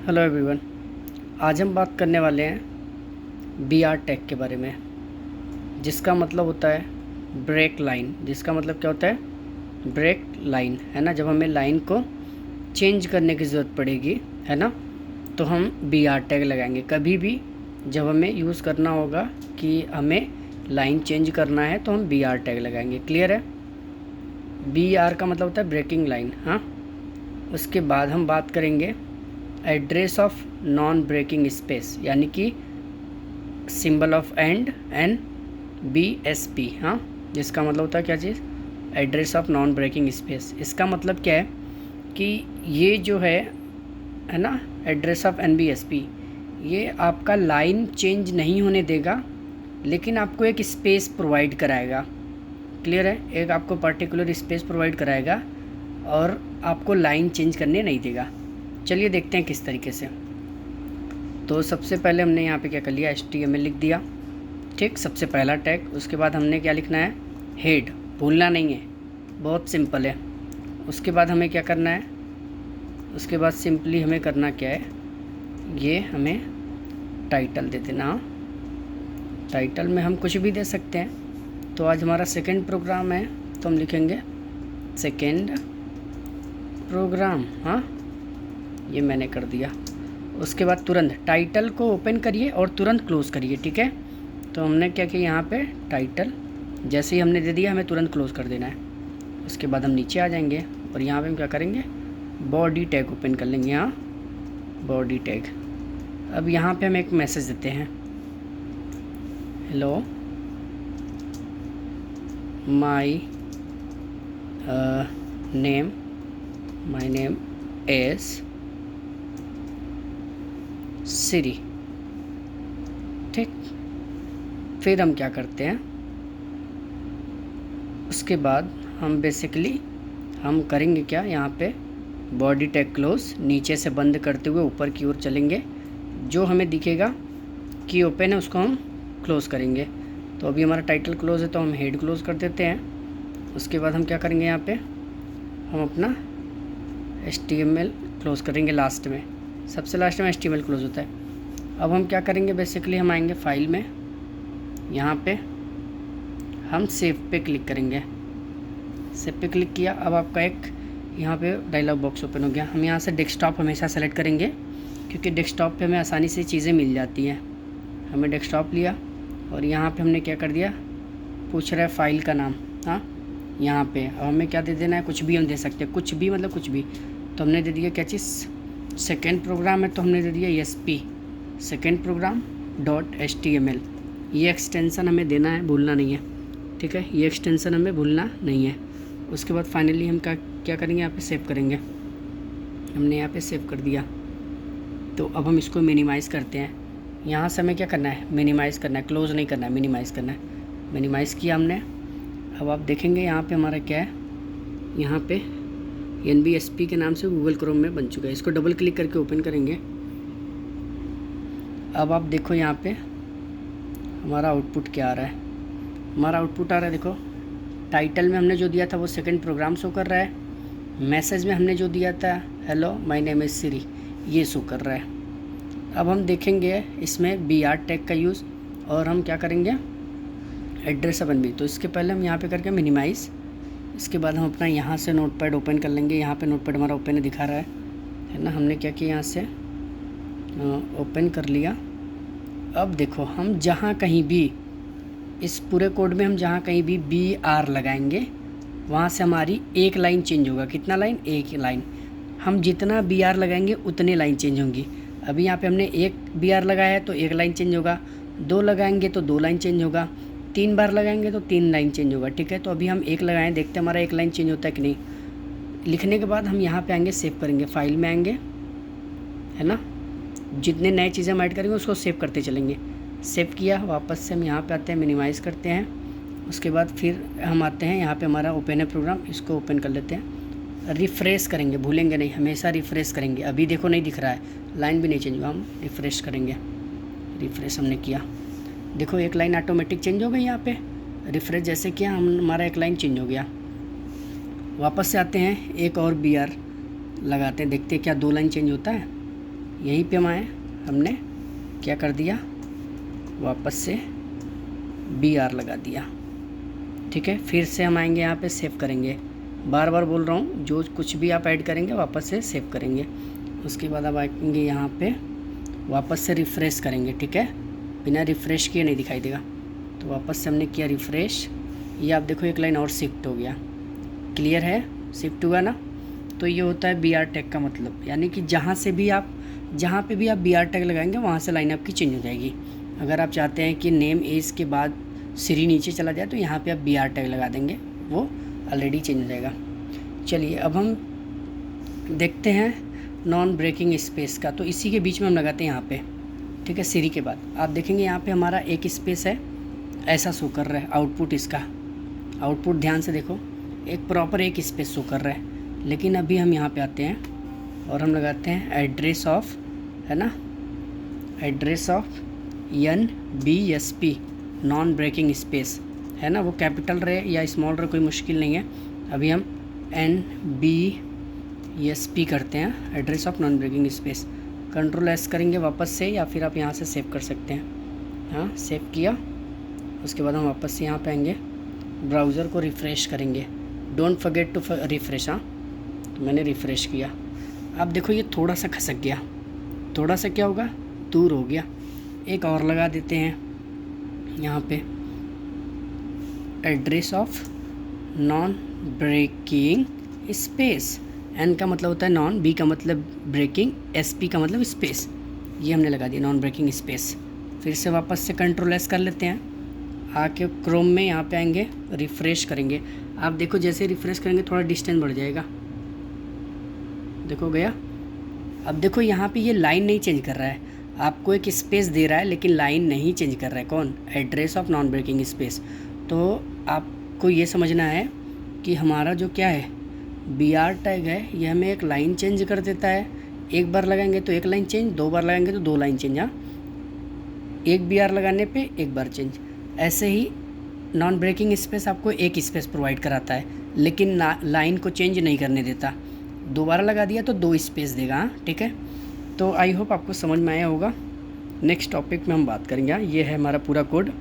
Hello everyone. आज हम बात करने वाले हैं बी आर टैग के बारे में, जिसका मतलब होता है ब्रेक लाइन। जिसका मतलब क्या होता है? ब्रेक लाइन, है ना। जब हमें लाइन को चेंज करने की ज़रूरत पड़ेगी, है ना, तो हम बी आर टैग लगाएंगे। कभी भी जब हमें यूज़ करना होगा कि हमें लाइन चेंज करना है तो हम बी आर टैग लगाएंगे। क्लियर है? बी आर का मतलब होता है ब्रेकिंग लाइन। हाँ, उसके बाद हम बात करेंगे address of non breaking space, यानी कि symbol of and B S P. हाँ, जिसका मतलब होता है क्या चीज़? Address of non breaking space. इसका मतलब क्या है कि ये जो है ना, address of N B S P, ये आपका लाइन चेंज नहीं होने देगा, लेकिन आपको एक स्पेस प्रोवाइड कराएगा। क्लियर है? एक आपको पर्टिकुलर स्पेस प्रोवाइड कराएगा और आपको लाइन चेंज करने नहीं देगा। चलिए देखते हैं किस तरीके से। तो सबसे पहले हमने यहाँ पे क्या कर लिया, HTML लिख दिया। ठीक, सबसे पहला टैग। उसके बाद हमने क्या लिखना है? हेड। भूलना नहीं है, बहुत सिंपल है। उसके बाद हमें क्या करना है? उसके बाद सिंपली हमें करना क्या है, ये हमें टाइटल दे देना। टाइटल में हम कुछ भी दे सकते हैं। तो आज हमारा सेकंड प्रोग्राम है, तो हम लिखेंगे सेकंड प्रोग्राम। हाँ, ये मैंने कर दिया। उसके बाद तुरंत टाइटल को ओपन करिए और तुरंत क्लोज़ करिए। ठीक है? तो हमने क्या किया, यहाँ पे टाइटल जैसे ही हमने दे दिया, हमें तुरंत क्लोज़ कर देना है। उसके बाद हम नीचे आ जाएंगे और यहाँ पे हम क्या करेंगे, बॉडी टैग ओपन कर लेंगे। यहाँ बॉडी टैग। अब यहाँ पे हम एक मैसेज देते हैं, हेलो माई नेम इज़ सिरी। ठीक, फिर हम क्या करते हैं, उसके बाद हम बेसिकली हम करेंगे क्या, यहाँ पे बॉडी टैग क्लोज, नीचे से बंद करते हुए ऊपर की ओर चलेंगे। जो हमें दिखेगा कि ओपन है उसको हम क्लोज़ करेंगे। तो अभी हमारा टाइटल क्लोज है तो हम हेड क्लोज़ कर देते हैं। उसके बाद हम क्या करेंगे, यहाँ पे हम अपना HTML क्लोज़ करेंगे लास्ट में। सबसे लास्ट में HTML क्लोज होता है। अब हम क्या करेंगे, बेसिकली हम आएंगे फाइल में, यहाँ पे हम सेव पे क्लिक करेंगे। सेव पे क्लिक किया। अब आपका एक यहाँ पे डायलॉग बॉक्स ओपन हो गया। हम यहाँ से डेस्कटॉप हमेशा सेलेक्ट करेंगे, क्योंकि डेस्कटॉप पे हमें आसानी से चीज़ें मिल जाती हैं। हमें डेस्कटॉप लिया और यहाँ पे हमने क्या कर दिया, पूछ रहा है फाइल का नाम। हाँ, यहाँ पे अब हमें क्या दे देना है, कुछ भी हम दे सकते हैं, कुछ भी मतलब कुछ भी। तो हमने दे दिया क्या चीज़, सेकेंड प्रोग्राम है तो हमने दे दिया ESP, सेकेंड प्रोग्राम .html। ये एक्सटेंसन हमें देना है, भूलना नहीं है। ठीक है, ये एक्सटेंसन हमें भूलना नहीं है। उसके बाद फाइनली हम क्या करेंगे, यहाँ पे सेव करेंगे। हमने यहाँ पे सेव कर दिया। तो अब हम इसको मिनिमाइज़ करते हैं। यहाँ से हमें क्या करना है, मिनिमाइज़ करना है, क्लोज़ नहीं करना है, मिनिमाइज़ करना है। मिनिमाइज़ किया हमने। अब आप देखेंगे यहाँ पे हमारा क्या है, यहाँ पे NBSP के नाम से गूगल क्रोम में बन चुका है। इसको डबल क्लिक करके ओपन करेंगे। अब आप देखो यहाँ पे हमारा आउटपुट क्या आ रहा है। हमारा आउटपुट आ रहा है, देखो टाइटल में हमने जो दिया था वो सेकंड प्रोग्राम शो कर रहा है। मैसेज में हमने जो दिया था हेलो माय नेम इज़ सिरी, ये शो कर रहा है। अब हम देखेंगे इसमें बी आर टैग का यूज़, और हम क्या करेंगे, एड्रेस ऑफ एनबी। तो इसके पहले हम यहाँ पे करके मिनिमाइज़। इसके बाद हम अपना यहाँ से नोटपैड ओपन कर लेंगे। यहाँ पे नोटपैड हमारा ओपन दिखा रहा है ना। हमने क्या किया, यहाँ से ओपन कर लिया। अब देखो हम जहाँ कहीं भी इस पूरे कोड में हम जहाँ कहीं भी BR लगाएंगे, वहाँ से हमारी एक लाइन चेंज होगा। कितना लाइन? एक लाइन। हम जितना BR लगाएंगे उतने लाइन चेंज होंगी। अभी यहाँ पे हमने एक BR लगाया है तो एक लाइन चेंज होगा, 2 लगाएंगे तो 2 लाइन चेंज होगा, 3 बार लगाएंगे तो 3 लाइन चेंज होगा। ठीक है, तो अभी हम एक लगाएं, देखते हैं हमारा एक लाइन चेंज होता है कि नहीं। लिखने के बाद हम यहाँ पे आएंगे, सेव करेंगे, फाइल में आएंगे, है ना। जितने नए चीज़ें हम ऐड करेंगे उसको सेव करते चलेंगे। सेव किया, वापस से हम यहाँ पे आते हैं, मिनिमाइज़ करते हैं। उसके बाद फिर हम आते हैं यहाँ पे, हमारा ओपन है प्रोग्राम, इसको ओपन कर लेते हैं। रिफ़्रेश करेंगे, भूलेंगे नहीं, हमेशा रिफ़्रेश करेंगे। अभी देखो नहीं दिख रहा है, लाइन भी नहीं चेंज हुआ, हम रिफ़्रेश करेंगे। रिफ़्रेश हमने किया, देखो एक लाइन ऑटोमेटिक चेंज हो गई। यहाँ पे रिफ़्रेश जैसे किया हमारा एक लाइन चेंज हो गया। वापस से आते हैं, एक और BR लगाते हैं, देखते हैं क्या 2 लाइन चेंज होता है। यहीं पे हम आए, हमने क्या कर दिया, वापस से BR लगा दिया। ठीक है, फिर से हम आएंगे यहाँ पे, सेव करेंगे। बार बार बोल रहा हूँ, जो कुछ भी आप ऐड करेंगे वापस से सेव करेंगे। उसके बाद आप आएंगे यहाँ पे, वापस से रिफ़्रेश करेंगे। ठीक है, बिना रिफ़्रेश किए नहीं दिखाई देगा। तो वापस से हमने किया रिफ़्रेश, ये आप देखो एक लाइन और शिफ्ट हो गया। क्लियर है, शिफ्ट हुआ ना। तो ये होता है BR टैग का मतलब, यानी कि जहाँ पे भी आप BR टैग लगाएंगे वहाँ से लाइन आपकी चेंज हो जाएगी। अगर आप चाहते हैं कि नेम एज के बाद सीरी नीचे चला जाए तो यहाँ पे आप BR टैग लगा देंगे, वो ऑलरेडी चेंज हो जाएगा। चलिए अब हम देखते हैं नॉन ब्रेकिंग स्पेस का। तो इसी के बीच में हम लगाते हैं यहाँ पे। ठीक है, सीरी के बाद आप देखेंगे यहाँ पे हमारा एक स्पेस है, ऐसा शो कर रहा है आउटपुट। इसका आउटपुट ध्यान से देखो, एक प्रॉपर एक स्पेस शो कर रहा है। लेकिन अभी हम यहाँ पे आते हैं और हम लगाते हैं एड्रेस ऑफ, है ना, address of NBSP non breaking space, है ना, वो कैपिटल रहे या स्मॉल रहे कोई मुश्किल नहीं है। अभी हम NBSP करते हैं, address of non breaking space. Ctrl+S करेंगे वापस से, या फिर आप यहाँ से सेव कर सकते हैं। हाँ, सेव किया। उसके बाद हम वापस से यहाँ पे आएंगे, ब्राउज़र को रिफ़्रेश करेंगे। Don't forget to refresh. हाँ, तो मैंने रिफ़्रेश किया। अब देखो ये थोड़ा सा खसक गया, थोड़ा सा क्या होगा, दूर हो गया। एक और लगा देते हैं यहाँ पे, address of non breaking space. N का मतलब होता है नॉन, B का मतलब ब्रेकिंग, SP का मतलब स्पेस। ये हमने लगा दिया नॉन ब्रेकिंग स्पेस। फिर से वापस से Ctrl+S कर लेते हैं। आके क्रोम में यहाँ पे आएंगे, रिफ़्रेश करेंगे। आप देखो जैसे रिफ़्रेश करेंगे थोड़ा डिस्टेंस बढ़ जाएगा, देखो गया। अब देखो यहाँ पे ये लाइन नहीं चेंज कर रहा है, आपको एक स्पेस दे रहा है लेकिन लाइन नहीं चेंज कर रहा है। कौन, address of non breaking space. तो आपको ये समझना है कि हमारा जो क्या है BR टैग है, ये हमें एक लाइन चेंज कर देता है। एक बार लगाएंगे तो एक लाइन चेंज, दो बार लगाएंगे तो दो लाइन चेंज। हाँ, एक BR लगाने पे एक बार चेंज। ऐसे ही नॉन ब्रेकिंग स्पेस आपको एक स्पेस प्रोवाइड कराता है, लेकिन लाइन को चेंज नहीं करने देता। दोबारा लगा दिया तो दो स्पेस देगा। हाँ, ठीक है। तो आई होप आपको समझ में आया होगा। नेक्स्ट टॉपिक में हम बात करेंगे। ये है हमारा पूरा कोड।